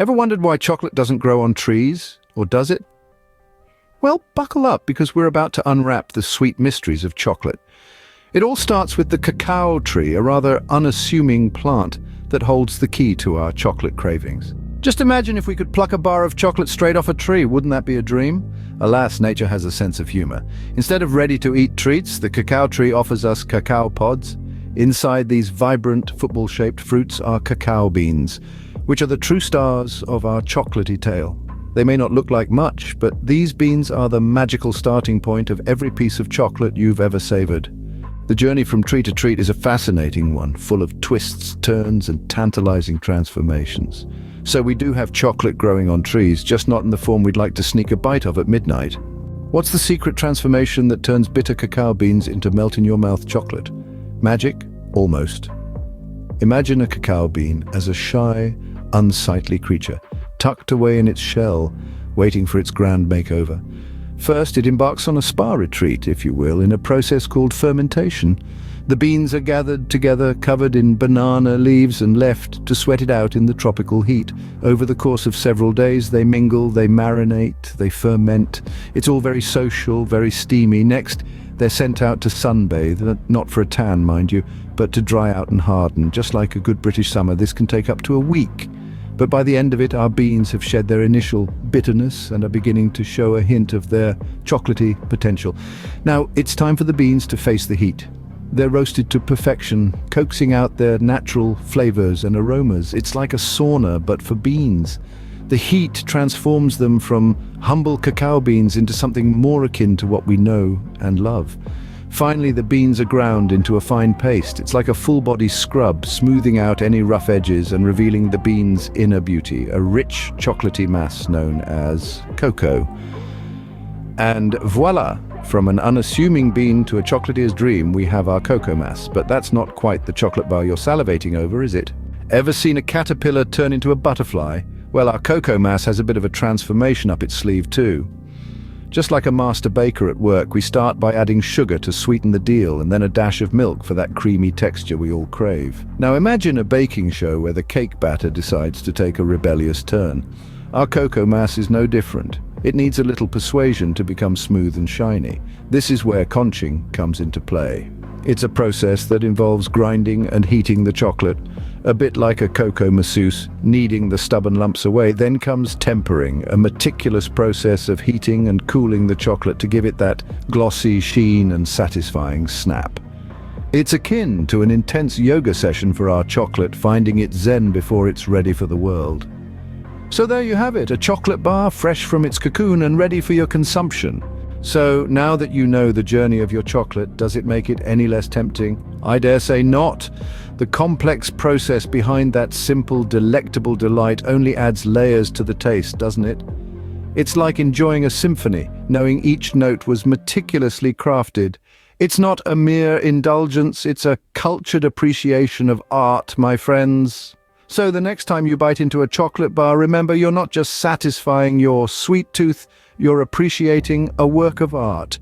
Ever wondered why chocolate doesn't grow on trees? Or does it? Well, buckle up because we're about to unwrap the sweet mysteries of chocolate. It all starts with the cacao tree, a rather unassuming plant that holds the key to our chocolate cravings. Just imagine if we could pluck a bar of chocolate straight off a tree. Wouldn't that be a dream? Alas, nature has a sense of humor. Instead of ready-to-eat treats, the cacao tree offers us cacao pods. Inside these vibrant, football-shaped fruits are cacao beans, which are the true stars of our chocolatey tale. They may not look like much, but these beans are the magical starting point of every piece of chocolate you've ever savored. The journey from tree to treat is a fascinating one, full of twists, turns, and tantalizing transformations. So we do have chocolate growing on trees, just not in the form we'd like to sneak a bite of at midnight. What's the secret transformation that turns bitter cacao beans into melt-in-your-mouth chocolate? Magic? Almost. Imagine a cacao bean as a shy, unsightly creature, tucked away in its shell, waiting for its grand makeover. First, it embarks on a spa retreat, if you will, in a process called fermentation. The beans are gathered together, covered in banana leaves, and left to sweat it out in the tropical heat. Over the course of several days, they mingle, they marinate, they ferment. It's all very social, very steamy. Next, they're sent out to sunbathe, not for a tan, mind you, but to dry out and harden. Just like a good British summer, this can take up to a week. But by the end of it, our beans have shed their initial bitterness and are beginning to show a hint of their chocolatey potential. Now, it's time for the beans to face the heat. They're roasted to perfection, coaxing out their natural flavors and aromas. It's like a sauna, but for beans. The heat transforms them from humble cacao beans into something more akin to what we know and love. Finally, the beans are ground into a fine paste. It's like a full-body scrub, smoothing out any rough edges and revealing the beans' inner beauty, a rich, chocolatey mass known as cocoa. And voila! From an unassuming bean to a chocolatier's dream, we have our cocoa mass. But that's not quite the chocolate bar you're salivating over, is it? Ever seen a caterpillar turn into a butterfly? Well, our cocoa mass has a bit of a transformation up its sleeve too. Just like a master baker at work, we start by adding sugar to sweeten the deal and then a dash of milk for that creamy texture we all crave. Now imagine a baking show where the cake batter decides to take a rebellious turn. Our cocoa mass is no different. It needs a little persuasion to become smooth and shiny. This is where conching comes into play. It's a process that involves grinding and heating the chocolate, a bit like a cocoa masseuse, kneading the stubborn lumps away. Then comes tempering, a meticulous process of heating and cooling the chocolate to give it that glossy sheen and satisfying snap. It's akin to an intense yoga session for our chocolate, finding its zen before it's ready for the world. So there you have it, a chocolate bar fresh from its cocoon and ready for your consumption. So now that you know the journey of your chocolate, does it make it any less tempting? I dare say not. The complex process behind that simple, delectable delight only adds layers to the taste, doesn't it? It's like enjoying a symphony, knowing each note was meticulously crafted. It's not a mere indulgence, it's a cultured appreciation of art, my friends. So the next time you bite into a chocolate bar, remember you're not just satisfying your sweet tooth, you're appreciating a work of art.